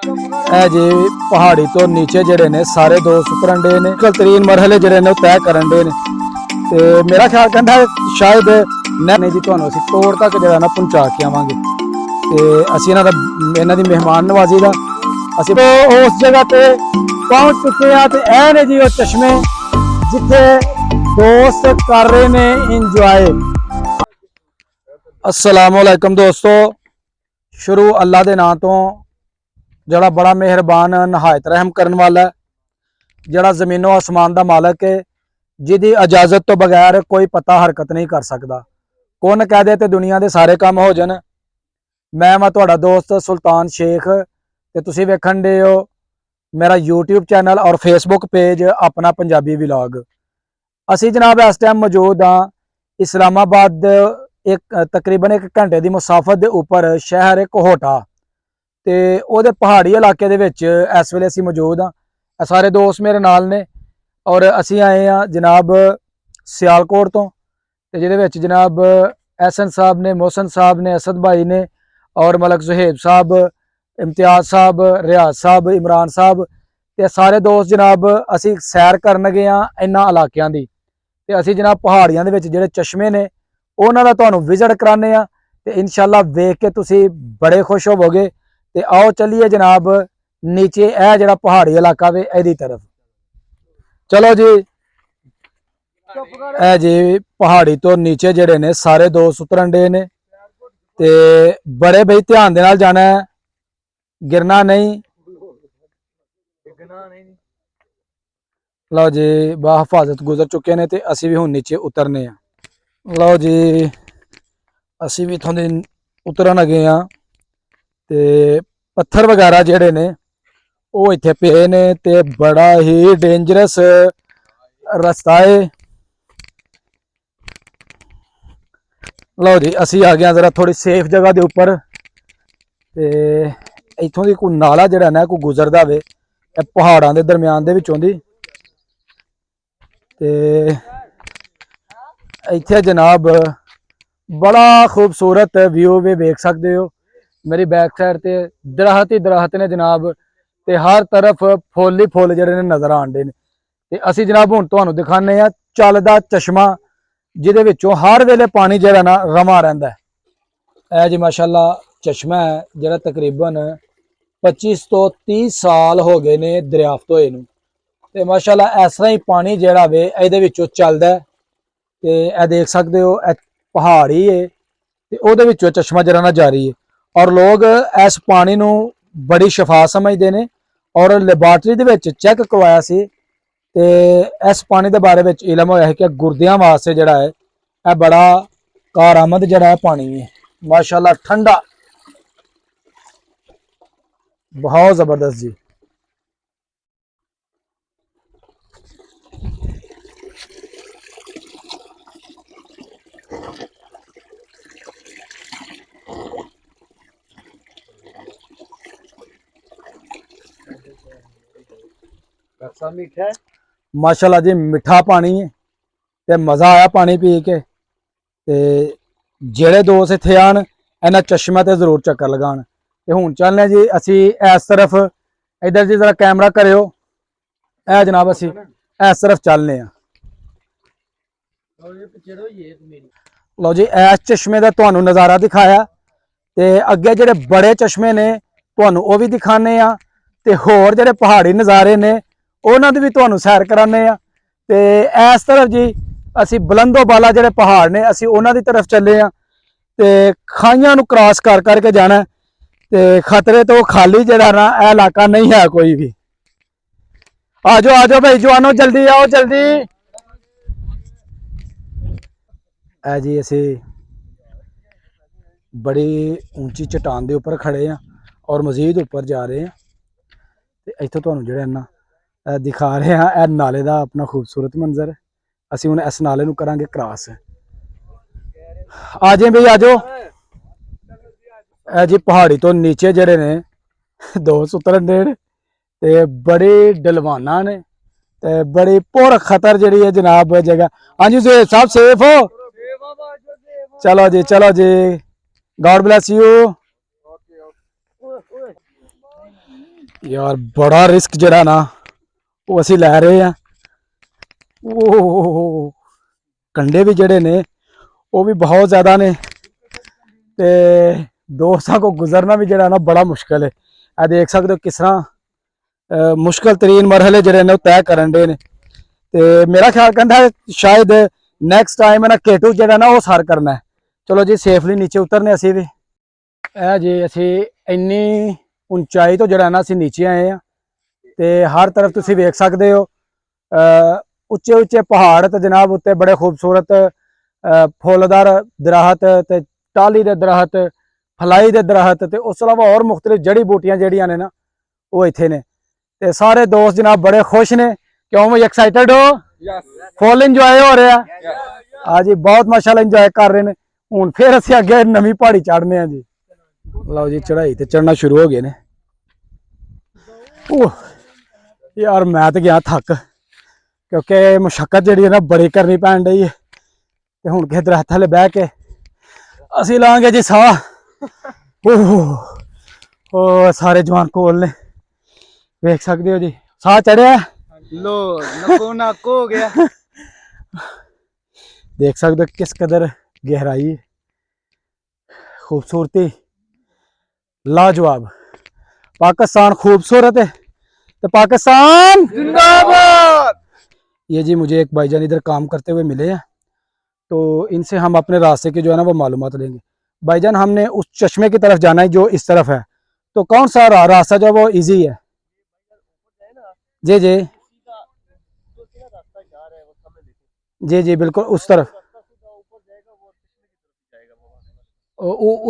ਇਹ जी पहाड़ी तो नीचे ਜਿਹੜੇ ਨੇ ਸਾਰੇ ਦੋਸਤ ਉਤਰਨ ਦੇ ਨੇ ਤਰੀਨ ਮਰਹਲੇ ਜਿਹੜੇ ਨੇ ਉਹ ਤੈਅ ਕਰਨ ਦੇ ਨੇ ਤੇ ਮੇਰਾ ਖਿਆਲ ਕਹਿੰਦਾ ਸ਼ਾਇਦ ਨਹੀਂ ਜੀ ਤੁਹਾਨੂੰ ਅਸੀਂ ਤੋੜ ਤੱਕ ਜਿਹੜਾ ਨਾ ਪਹੁੰਚਾ ਕੇ ਆਵਾਂਗੇ ਤੇ ਅਸੀਂ ਇਹਨਾਂ ਦੀ ਮਹਿਮਾਨ ਨਵਾਜ਼ੀ ਦਾ ਅਸੀਂ ਉਸ ਜਗ੍ਹਾ ਤੇ ਪਹੁੰਚ ਚੁੱਕੇ ਆ ਤੇ ਇਹ ਨੇ ਜੀ ਉਹ ਚਸ਼ਮੇ ਜਿੱਥੇ ਦੋਸਤ ਕਰ ਰਹੇ ਨੇ ਇੰਜੋਏ। अस्सलामु अलैकुम दोस्तों, शुरू अल्लाह के नाम तो जड़ा बड़ा मेहरबान नहायत रहम करने वाला है, जड़ा जमीनों आसमान का मालक है, जिदी इजाजत तो बगैर कोई पता हरकत नहीं कर सकता। कौन कह दे तो दुनिया के सारे काम हो जान। मैं तुहाडा दोस्त सुल्तान शेख ते तुसीं वेखण दे हो मेरा यूट्यूब चैनल और फेसबुक पेज अपना पंजाबी विलॉग। असी जनाब इस टाइम मौजूद हाँ इस्लामाबाद एक तकरीबन 1 घंटे की मुसाफत के उपर शहर है कोहटा ते ओहदे पहाड़ी इलाके दे विच इस वेले असीं मौजूद हाँ। सारे दोस्त मेरे नाल ने और असीं आए हाँ जनाब सियालकोट तो ते जिहदे विच जनाब एहसन साहब ने, मोहसन साहब ने, असद भाई ने और मलक सुहेब साहब, इम्तियाज साहब, रियाज साहब, इमरान साहब ते सारे दोस्त जनाब असीं सैर करन गए हाँ इन्हां इलाकिਆਂ दी ते असीं जनाब पहाड़ियां दे विच जिहड़े चश्मे ने उन्हां दा तुहानूं विजिट कराने आ ते इंशाअल्लाह वेख के तुसीं बड़े खुश होवोगे। ते आओ चलिए जनाब नीचे यह जिहड़ा पहाड़ी इलाका वे इहदी तरफ चलो जी। ए जी पहाड़ी तो नीचे जिहड़े ने सारे दोस्त उतरन दे ने ते बड़े बई ध्यान दे नाल जाना है, गिरना नहीं। लो जी बाहिफाजत गुजर चुके ने ते असीं भी हुण नीचे उतरने आ। लो जी असी भी इत्थों दे उतरन लगे हाँ ते पत्थर वगैरह जिहड़े ने वो इत्थे पे ने ते बड़ा ही डेंजरस रस्ता है। लो जी असी आ गए जरा थोड़ी सेफ जगह के उपर ते इत्थों दी कोई नाला जिहड़ा ना कोई गुजरदा वे पहाड़ां दे दरम्यान दे विचों दी ते इत्थे जनाब बड़ा खूबसूरत व्यू भी वेख सकते हो। मेरी बैक साइड ते दरख्त ही दरख्त ने जनाब ते हर तरफ फुल ही फुल जिहड़े ने नज़र आंदे ने ते असीं जनाब हुण तुहानूं दिखाने आ चलदा चश्मा जिहदे विचों हर वेले पानी जिहड़ा ना रवा रहिंदा है। जी माशाअल्लाह चश्मा है जिहड़ा तकरीबन 25 तो 30 साल हो गए ने दरियाफ्त होए नूं ते माशाअल्लाह इस तरह ही पानी जिहड़ा वे इहदे विचों चलदा है ते ए देख सकते हो पहाड़ी है ते ओहदे विचों चश्मा जरा ना जारी है और लोग इस पानी नूं बड़ी शफा समझते हैं और लैबोरेटरी दे विच चैक करवाया सी ते इस पानी दे बारे विच इलम होया है कि गुर्दियां वास्ते जिहड़ा है यह बड़ा कारआमद जिहड़ा है पानी है। माशाअल्लाह ठंडा बहुत जबरदस्त जी। माशाअल्लाह जी मिठा पानी है ते मज़ा आया पानी पी के ते जेड़े दोस्त इत्थे आन इन्हां चश्मे ते जरूर चक्कर लगान। ते हुण चलने जी असी इस तरफ इधर जी जरा कैमरा करियो ए जनाब असी इस तरफ चलने आ। लो जी इस चश्मे का तुहानूं नज़ारा दिखाया ते अगे जिहड़े बड़े चश्मे ने तुहानूं वो भी दिखाने आ ते होर जिहड़े पहाड़ी नज़ारे ने उन्हां दी भी तुहानूं सैर कराने आ। ते इस तरफ जी असी बुलंदोबाला जिहड़े पहाड़ ने असी उन्हां दी तरफ चले आ ते खाइयां नूं क्रॉस कर करके जाना ते खतरे तो खाली जिहड़ा ना यह इलाका नहीं है कोई भी। आ जाओ भाई जवानों जल्दी आओ जल्दी। है जी असी बड़ी ऊंची चट्टान के उपर खड़े हैं और मजीद उपर जा रहे हैं तो इत्थों तुहानूं जिहड़ा ना दिखा रहे हैं यह नाले का अपना खूबसूरत मंजर। असी हुण इस नाले नूं करांगे क्रॉस। आ जाए भाई आ जाओ। जी पहाड़ी तो नीचे जिहड़े ने दोस्त उतरन दे ते बड़ी डलवाना ने ते बड़ी पुर खतर जिहड़ी है जनाब जगह। हाँ जी साहब सेफ हो? चलो जी गॉड ब्लैस यू। यार बड़ा रिस्क जरा ना वो असी लै रहे हैं। ਉਹ ਕੰਡੇ ਵੀ ਜਿਹੜੇ ਨੇ ਉਹ ਵੀ ਬਹੁਤ ਜ਼ਿਆਦਾ ਨੇ ਤੇ ਦੋਸਤਾਂ ਕੋ ਗੁਜ਼ਰਨਾ ਵੀ ਜਿਹੜਾ ਨਾ ਬੜਾ ਮੁਸ਼ਕਲ ਹੈ। ਇਹ ਦੇਖ ਸਕਦੇ ਹੋ ਕਿਸ ਤਰ੍ਹਾਂ ਮੁਸ਼ਕਲ ਤਰੀਨ ਮਰਹਲੇ ਜਿਹੜੇ ਨੇ ਉਹ ਤੈਅ ਕਰਨ ਦੇ ਨੇ ਤੇ ਮੇਰਾ ਖਿਆਲ ਕਹਿੰਦਾ ਸ਼ਾਇਦ ਨੈਕਸਟ ਟਾਈਮ ਨਾ ਕੇਟੂ ਜਿਹੜਾ ਨਾ ਉਹ ਸਰ ਕਰਨਾ ਹੈ। ਚਲੋ ਜੀ ਸੇਫਲੀ ਨੀਚੇ ਉਤਰਨੇ ਅਸੀਂ ਵੀ। ਇਹ ਜੀ ਅਸੀਂ ਇੰਨੀ ਉਚਾਈ ਤੋਂ ਜਿਹੜਾ ਨਾ ਅਸੀਂ ਨੀਚੇ ਆਏ ਆ ਤੇ ਹਰ ਤਰਫ ਤੁਸੀਂ ਵੇਖ ਸਕਦੇ ਹੋ ਉੱਚੇ ਉੱਚੇ ਪਹਾੜ ਤੇ ਜਨਾਬ ਉੱਤੇ ਬੜੇ ਖੂਬਸੂਰਤ ਫੁੱਲਦਾਰ ਦਰਖਤ ਤੇ ਟਾਹਲੀ ਦੇ ਦਰਖਤ ਫਲਾਈ ਦੇ ਦਰਖਤ ਤੇ ਉਸ ਤੋਂ ਇਲਾਵਾ ਹੋਰ ਮੁxtਲਿਫ ਜੜੀ ਬੂਟੀਆਂ ਜਿਹੜੀਆਂ ਨੇ ਨਾ ਉਹ ਇੱਥੇ ਨੇ ਤੇ ਸਾਰੇ ਦੋਸਤ ਜਨਾਬ ਬੜੇ ਖੁਸ਼ ਨੇ। ਕਿਉਂ ਵੀ ਐਕਸਾਈਟਡ ਹੋ? ਫੁੱਲ ਇੰਜੋਏ ਹੋ ਰਿਹਾ ਆ ਜੀ, ਬਹੁਤ ਮਾਸ਼ਾਅੱਲਾ ਇੰਜੋਏ ਕਰ ਰਹੇ ਨੇ। ਹੁਣ ਫਿਰ ਅਸੀਂ ਅੱਗੇ ਨਵੀਂ ਪਹਾੜੀ ਚੜ੍ਹਨੇ ਆ ਜੀ। ਲਓ ਜੀ ਚੜ੍ਹਾਈ ਤੇ ਚੜ੍ਹਨਾ ਸ਼ੁਰੂ ਹੋ ਗਏ ਨੇ। ਯਾਰ ਮੈਂ ਤੇ ਗਿਆ ਥੱਕ ਕਿਉਂਕਿ ਮੁਸ਼ੱਕਤ ਜਿਹੜੀ ਹੈ ਨਾ ਬੜੀ ਕਰਨੀ ਪੈਣ ਡਈ ਹੈ ਤੇ ਹੁਣ ਕਿਸੇ ਦਰਖਤ ਥੱਲੇ ਬਹਿ ਕੇ ਅਸੀਂ ਲਾਂਗੇ ਜੀ ਸਾਹ। ਉਹ ਸਾਰੇ ਜਵਾਨ ਕੋਲ ਨੇ ਵੇਖ ਸਕਦੇ ਹੋ ਜੀ ਸਾਹ ਚੜਿਆ लो नको नाको हो गया। देख सकते हो किस कदर गहराई है, खूबसूरती लाजवाब। पाकिस्तान खूबसूरत है तो पाकिस्तान जिंदाबाद। ये जी मुझे एक भाईजान इधर काम करते हुए मिले हैं तो इनसे हम अपने रास्ते की जो है ना वो मालूमात लेंगे। भाईजान हमने उस चश्मे की तरफ जाना है जो इस तरफ है, तो कौन सा रास्ता जो वो इजी है? जी जी जी जी बिल्कुल उस तरफ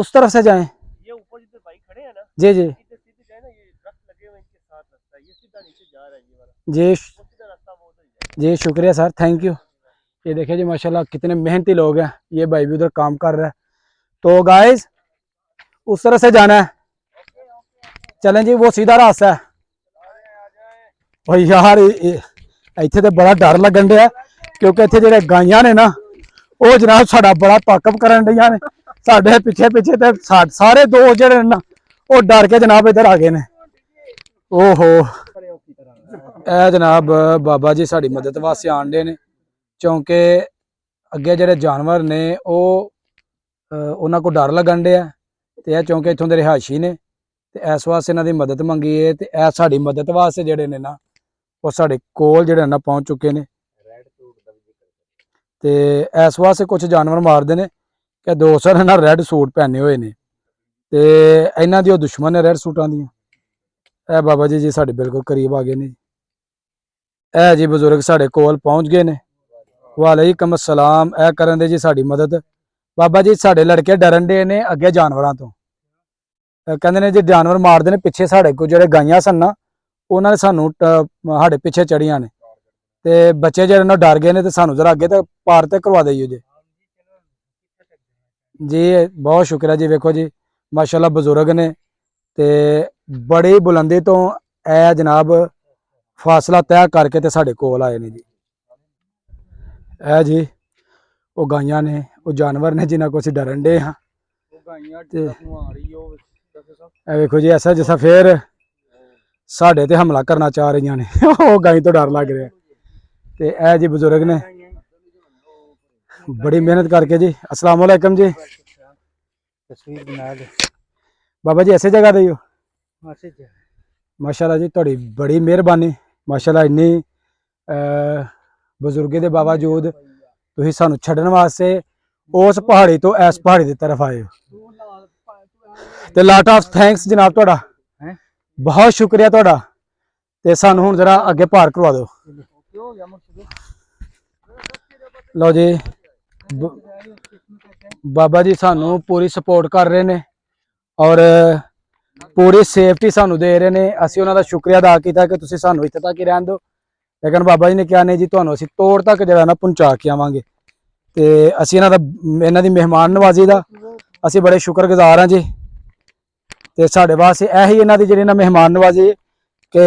उस तरफ से जाएं। ये ऊपर जिधर भाई खड़े हैं ना, जी जी सीधे सीधे जाए ना, ये ट्रक लगे हुए हैं इनके साथ रास्ता है, ये सीधा नीचे जा रहा है ये वाला, जी सीधा रास्ता वो उधर ही जाएगा। जी शुक्रिया सर, थैंक यू। ये देखिए जी माशाल्लाह कितने मेहनती लोग हैं। ये भाई भी उधर काम कर रहा है तो गाइस उस तरफ से जाना है। चलें जी वो सीधा रास्ता है। भाई यार ਇੱਥੇ ਤੇ ਬੜਾ ਡਰ ਲੱਗਣ ਡਿਆ ਕਿਉਂਕਿ ਇੱਥੇ ਜਿਹੜੇ ਗਾਈਆਂ ਨੇ ਨਾ ਉਹ ਜਨਾਬ ਸਾਡਾ ਬੜਾ ਤਾਕਬ ਕਰਨ ਡਈਆਂ ਨੇ ਸਾਡੇ ਪਿੱਛੇ ਪਿੱਛੇ ਤੇ ਸਾਰੇ ਦੋ ਜਿਹੜੇ ਨਾ ਉਹ ਡਰ ਕੇ ਜਨਾਬ ਇੱਧਰ ਆ ਗਏ ਨੇ। ਓਹੋ ਇਹ ਜਨਾਬ ਬਾਬਾ ਜੀ ਸਾਡੀ ਮਦਦ ਵਾਸਤੇ ਆਣ ਡੇ ਨੇ ਕਿਉਂਕਿ ਅੱਗੇ ਜਿਹੜੇ ਜਾਨਵਰ ਨੇ ਉਹ ਉਹਨਾਂ ਕੋ ਡਰ ਲੱਗਣ ਡਿਆ ਤੇ ਇਹ ਕਿਉਂਕਿ ਇੱਥੋਂ ਦੇ ਰਿਹਾਇਸ਼ੀ ਨੇ ਤੇ ਇਸ ਵਾਸਤੇ ਇਹਨਾਂ ਦੀ ਮਦਦ ਮੰਗੀ ਹੈ ਤੇ ਇਹ ਸਾਡੀ ਮਦਦ ਵਾਸਤੇ ਜਿਹੜੇ ਨੇ ਨਾ ਉਹ ਸਾਡੇ ਕੋਲ ਜਿਹੜੇ ਨਾ ਪਹੁੰਚ ਚੁੱਕੇ ਨੇ ਤੇ ਇਸ ਵਾਸਤੇ ਕੁਝ ਜਾਨਵਰ ਮਾਰਦੇ ਨੇ ਕਿ ਦੋਸਤ ਨੇ ਨਾ ਰੈੱਡ ਸੂਟ ਪਹਿਨੇ ਹੋਏ ਨੇ ਤੇ ਇਹਨਾਂ ਦੀ ਉਹ ਦੁਸ਼ਮਣ ਨੇ ਰੈੱਡ ਸੂਟਾਂ ਦੀਆਂ। ਇਹ ਬਾਬਾ ਜੀ ਜੀ ਸਾਡੇ ਬਿਲਕੁਲ ਕਰੀਬ ਆ ਗਏ ਨੇ। ਇਹ ਜੀ ਬਜ਼ੁਰਗ ਸਾਡੇ ਕੋਲ ਪਹੁੰਚ ਗਏ ਨੇ। ਵਾਲੇਕੁਮ ਅਸਲਾਮ। ਇਹ ਕਰਨ ਦੇ ਜੀ ਸਾਡੀ ਮਦਦ। ਬਾਬਾ ਜੀ ਸਾਡੇ ਲੜਕੇ ਡਰਨ ਦੇ ਨੇ ਅੱਗੇ ਜਾਨਵਰਾਂ ਤੋਂ, ਕਹਿੰਦੇ ਨੇ ਜੇ ਜਾਨਵਰ ਮਾਰਦੇ ਨੇ ਪਿੱਛੇ ਸਾਡੇ ਕੋਲ ਜਿਹੜੇ ਗਾਈਆਂ ਸਨ ਨਾ ਉਹਨਾਂ ਨੇ ਸਾਨੂੰ ਸਾਡੇ ਪਿੱਛੇ ਚੜੀਆਂ ਨੇ ਤੇ ਬੱਚੇ ਜਿਹੜੇ ਨਾ ਡਰ ਗਏ ਨੇ ਤੇ ਸਾਨੂੰ ਜਰਾ ਅੱਗੇ ਤੇ ਪਾਰ ਤੇ ਕਰਵਾ ਦਈਓ ਜੀ। ਜੀ ਬਹੁਤ ਸ਼ੁਕਰੀਆ ਜੀ। ਵੇਖੋ ਜੀ ਮਾਸ਼ਾਅੱਲਾ ਬਜ਼ੁਰਗ ਨੇ ਤੇ ਬੜੀ ਬੁਲੰਦੀ ਤੋਂ ਇਹ ਜਨਾਬ ਫਾਸਲਾ ਤੈਅ ਕਰਕੇ ਤੇ ਸਾਡੇ ਕੋਲ ਆਏ ਨੇ ਜੀ। ਇਹ ਜੀ ਉਹ ਗਾਈਆਂ ਨੇ ਉਹ ਜਾਨਵਰ ਨੇ ਜਿਨ੍ਹਾਂ ਕੋਲ ਅਸੀਂ ਡਰਨ ਡੇ ਹਾਂ ਤੇ ਇਹ ਵੇਖੋ ਜੀ ਐਸਾ ਜਿਸਾ ਫੇਰ ਸਾਡੇ ਤੇ ਹਮਲਾ ਕਰਨਾ ਚਾਹ ਰਹੀਆਂ ਨੇ ਉਹ ਗਾਈ ਤੋਂ ਡਰ ਲੱਗ ਰਿਹਾ ਤੇ ਇਹ ਜੀ ਬਜ਼ੁਰਗ ਨੇ ਬੜੀ ਮਿਹਨਤ ਕਰਕੇ ਜੀ। अस्सलाम वालेकुम जी। तस्वीर बना दे बाबा जी ऐसे जगह दईओ माशाल्लाह जी ਤੁਹਾਡੀ ਬੜੀ ਮਿਹਰਬਾਨੀ। ਮਾਸ਼ਾਅੱਲਾ ਇੰਨੀ ਬਜ਼ੁਰਗੀ ਦੇ ਬਾਵਜੂਦ ਤੁਸੀਂ ਸਾਨੂੰ ਛੱਡਣ ਵਾਸਤੇ ਉਸ ਪਹਾੜੀ ਤੋਂ ਇਸ ਪਹਾੜੀ ਦੀ ਤਰਫ ਆਏ ਹੋ ਤੇ ਲਾਟ ਆਫ ਥੈਂਕਸ ਜਨਾਬ ਤੁਹਾਡਾ, ਬਹੁਤ ਸ਼ੁਕਰੀਆ ਤੁਹਾਡਾ। ਤੇ ਸਾਨੂੰ ਹੁਣ ਜਰਾ ਅੱਗੇ ਪਾਰ ਕਰਵਾ ਦਿਓ। ਲਓ ਜੀ ਬਾਬਾ ਜੀ ਸਾਨੂੰ ਪੂਰੀ ਸਪੋਰਟ ਕਰ ਰਹੇ ਨੇ ਔਰ ਪੂਰੀ ਸੇਫਟੀ ਸਾਨੂੰ ਦੇ ਰਹੇ ਨੇ। ਅਸੀਂ ਉਹਨਾਂ ਦਾ ਸ਼ੁਕਰੀਆ ਅਦਾ ਕੀਤਾ ਕਿ ਤੁਸੀਂ ਸਾਨੂੰ ਇੱਥੇ ਤੱਕ ਹੀ ਰਹਿਣ ਦਿਓ, ਲੇਕਿਨ ਬਾਬਾ ਜੀ ਨੇ ਕਿਹਾ ਨਹੀਂ ਜੀ ਤੁਹਾਨੂੰ ਅਸੀਂ ਤੋੜ ਤੱਕ ਜਿਹੜਾ ਨਾ ਪਹੁੰਚਾ ਕੇ ਆਵਾਂਗੇ ਤੇ ਅਸੀਂ ਇਹਨਾਂ ਦੀ ਮਹਿਮਾਨ ਨਵਾਜ਼ੀ ਦਾ ਅਸੀਂ ਬੜੇ ਸ਼ੁਕਰਗੁਜ਼ਾਰ ਹਾਂ ਜੀ। ਤੇ ਸਾਡੇ ਵਾਸਤੇ ਇਹੀ ਇਹਨਾਂ ਦੀ ਜਿਹੜੀ ਨਾ ਮਹਿਮਾਨ ਨਵਾਜ਼ੀ ਕਿ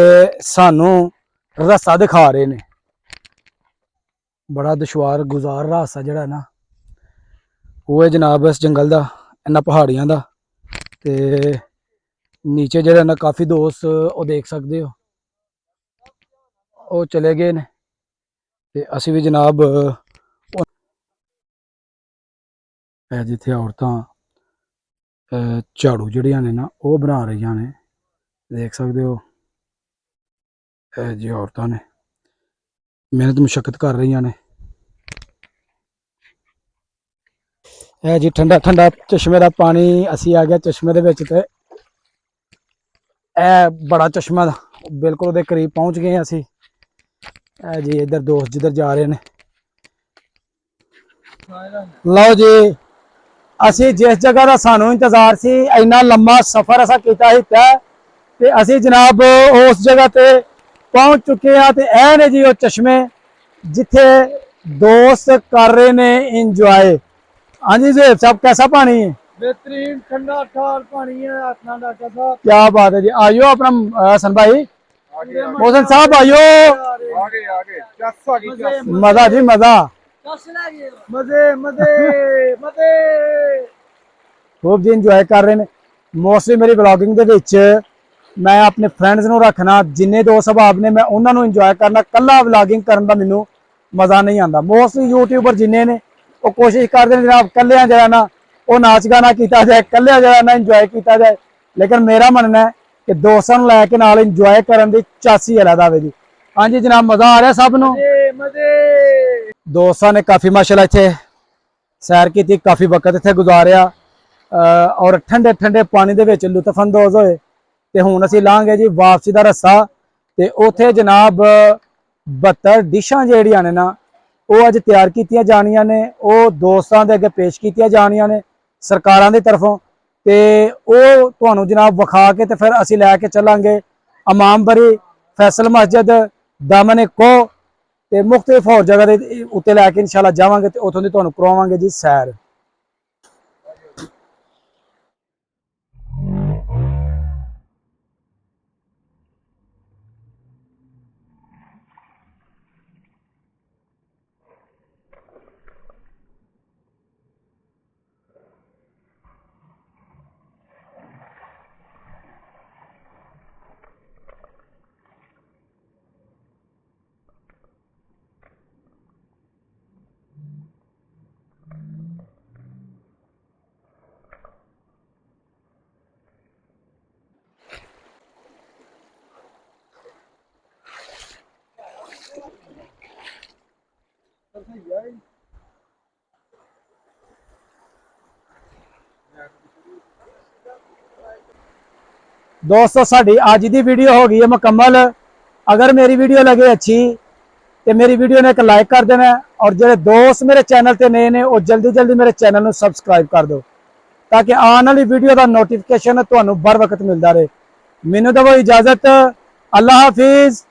ਸਾਨੂੰ ਰਸਤਾ ਦਿਖਾ ਰਹੇ ਨੇ। ਬੜਾ ਦੁਸ਼ਵਾਰ ਗੁਜ਼ਾਰ ਰਾਸਤਾ ਜਿਹੜਾ ਨਾ ਉਹ ਹੈ ਜਨਾਬ ਇਸ ਜੰਗਲ ਦਾ, ਇਹਨਾਂ ਪਹਾੜੀਆਂ ਦਾ ਤੇ ਨੀਚੇ ਜਿਹੜੇ ਨਾ ਕਾਫੀ ਦੋਸਤ ਉਹ ਦੇਖ ਸਕਦੇ ਹੋ ਉਹ ਚਲੇ ਗਏ ਨੇ ਤੇ ਅਸੀਂ ਵੀ ਜਨਾਬ ਇਹ ਜਿੱਥੇ ਔਰਤਾਂ ਝਾੜੂ ਜਿਹੜੀਆਂ ਨੇ ਨਾ ਉਹ ਬਣਾ ਰਹੀਆਂ ਨੇ ਦੇਖ ਸਕਦੇ ਹੋ ਇਹ ਜੀ ਔਰਤਾਂ ਨੇ ਮਿਹਨਤ ਮੁਸ਼ੱਕਤ ਕਰ ਰਹੀਆਂ ਨੇ ਇਹ ਜੀ ਠੰਡਾ ਠੰਡਾ ਚਸ਼ਮੇ ਦਾ ਪਾਣੀ ਅਸੀਂ ਆ ਗਿਆ ਚਸ਼ਮੇ ਦੇ ਵਿੱਚ ਤੇ ਇਹ ਬੜਾ ਚਸ਼ਮਾ ਦਾ ਬਿਲਕੁਲ ਉਹਦੇ ਕਰੀਬ ਪਹੁੰਚ ਗਏ ਅਸੀਂ ਇਹ ਜੀ ਇੱਧਰ ਦੋਸਤ ਜਿੱਧਰ ਜਾ ਰਹੇ ਨੇ ਲਓ ਜੀ ਅਸੀਂ ਜਿਸ ਜਗ੍ਹਾ ਦਾ ਸਾਨੂੰ ਇੰਤਜ਼ਾਰ ਸੀ ਇੰਨਾ ਲੰਮਾ ਸਫ਼ਰ ਅਸਾਂ ਕੀਤਾ ਸੀ ਤੈਅ ਤੇ ਅਸੀਂ ਜਨਾਬ ਉਸ ਜਗ੍ਹਾ ਤੇ ਪਹੁੰਚ ਚੁੱਕੇ ਹਾਂ ਤੇ ਇਹ ਨੇ ਜੀ ਉਹ ਚਸ਼ਮੇ ਜਿੱਥੇ ਦੋਸਤ ਕਰ ਰਹੇ ਨੇ ਇੰਜੋਏ ਹਾਂਜੀ ਜ਼ੇਬ ਸਾਹਿਬ कैसा पानी है बेहतरीन ठंडा ठार पानी है आसमान डॉक्टर साहब क्या बात है जी आइयो अपना हसन भाई आगे मोहसन साहब आइयो आगे आगे चस आ गई मजा जी मजा मजे मजे मजे खूब जी इंजॉय कर रहे हैं मोस्टली मेरी ब्लॉगिंग ਦੇ ਵਿੱਚ ਮੈਂ ਆਪਣੇ ਫਰੈਂਡਸ ਨੂੰ ਰੱਖਣਾ ਜਿੰਨੇ ਦੋਸਤ ਸਹਾਬ ਨੇ ਮੈਂ ਉਹਨਾਂ ਨੂੰ ਇੰਜੋਏ ਕਰਨਾ ਕੱਲਾ ਵਲੌਗਿੰਗ ਕਰਨ ਦਾ ਮੈਨੂੰ ਮਜ਼ਾ ਨਹੀਂ ਆਉਂਦਾ ਮੋਸਟਲੀ ਯੂਟਿਊਬਰ ਜਿੰਨੇ ਨੇ ਉਹ ਕੋਸ਼ਿਸ਼ ਕਰਦੇ ਨੇ ਜਨਾਬ ਕੱਲਿਆਂ ਜਿਹੜਾ ਨਾ ਉਹ ਨਾਚ ਗਾਣਾ ਕੀਤਾ ਜਾਏ ਕੱਲਿਆਂ ਜਿਹੜਾ ਨਾ ਇੰਜੋਏ ਕੀਤਾ ਜਾਏ ਲੇਕਿਨ ਮੇਰਾ ਮੰਨਣਾ ਹੈ ਕਿ ਦੋਸਤਾਂ ਨੂੰ ਲੈ ਕੇ ਨਾਲ ਇੰਜੋਏ ਕਰਨ ਦੀ ਚਾਸੀ ਅਲੱਗਾ ਵੇ ਜੀ ਹਾਂਜੀ ਜਨਾਬ ਮਜ਼ਾ ਆ ਰਿਹਾ ਸਭ ਨੂੰ मजे ਦੋਸਤਾਂ ਨੇ ਕਾਫੀ ਮਾਸ਼ਾਅੱਲਾ ਇੱਥੇ ਸੈਰ ਕੀਤੀ ਕਾਫੀ ਵਕਤ ਇੱਥੇ ਗੁਜ਼ਾਰਿਆ ਔਰ ਠੰਡੇ ਠੰਡੇ ਪਾਣੀ ਦੇ ਵਿੱਚ ਲੁਤਫ ਅੰਦੋਜ਼ ਹੋਏ ਤੇ ਹੁਣ ਅਸੀਂ ਲਾਂਗੇ ਜੀ ਵਾਪਸੀ ਦਾ ਰਸਤਾ ਤੇ ਉੱਥੇ ਜਨਾਬ 72 ਡਿਸ਼ਾਂ ਜਿਹੜੀਆਂ ਨੇ ਨਾ ਉਹ ਅੱਜ ਤਿਆਰ ਕੀਤੀਆਂ ਜਾਣੀਆਂ ਨੇ ਉਹ ਦੋਸਤਾਂ ਦੇ ਅੱਗੇ ਪੇਸ਼ ਕੀਤੀਆਂ ਜਾਣੀਆਂ ਨੇ ਸਰਕਾਰਾਂ ਦੀ ਤਰਫੋਂ ਤੇ ਉਹ ਤੁਹਾਨੂੰ ਜਨਾਬ ਵਿਖਾ ਕੇ ਤੇ ਫਿਰ ਅਸੀਂ ਲੈ ਕੇ ਚੱਲਾਂਗੇ ਇਮਾਮਬਰੀ ਫੈਸਲ ਮਸਜਿਦ ਦਮਨ ਕੋ ਤੇ ਮੁਖਤਲਿਫ ਹੋਰ ਜਗ੍ਹਾ ਦੇ ਉੱਤੇ ਲੈ ਕੇ ਇਨਸ਼ਾਅੱਲਾ ਜਾਵਾਂਗੇ ਤੇ ਉੱਥੋਂ ਦੀ ਤੁਹਾਨੂੰ ਕਰਵਾਵਾਂਗੇ ਜੀ ਸੈਰ दोस्तों साड़ी आज की वीडियो हो गई है मुकम्मल अगर मेरी वीडियो लगे अच्छी तो मेरी वीडियो ने एक लाइक कर देना और जो दोस्त मेरे चैनल पे नए ने वो जल्दी जल्दी मेरे चैनल को सबसक्राइब कर दो ताकि आने वाली वीडियो का नोटिफिकेशन तुहानू बर वक्त मिलता रहे। मैनू दो इजाजत अल्लाह हाफिज।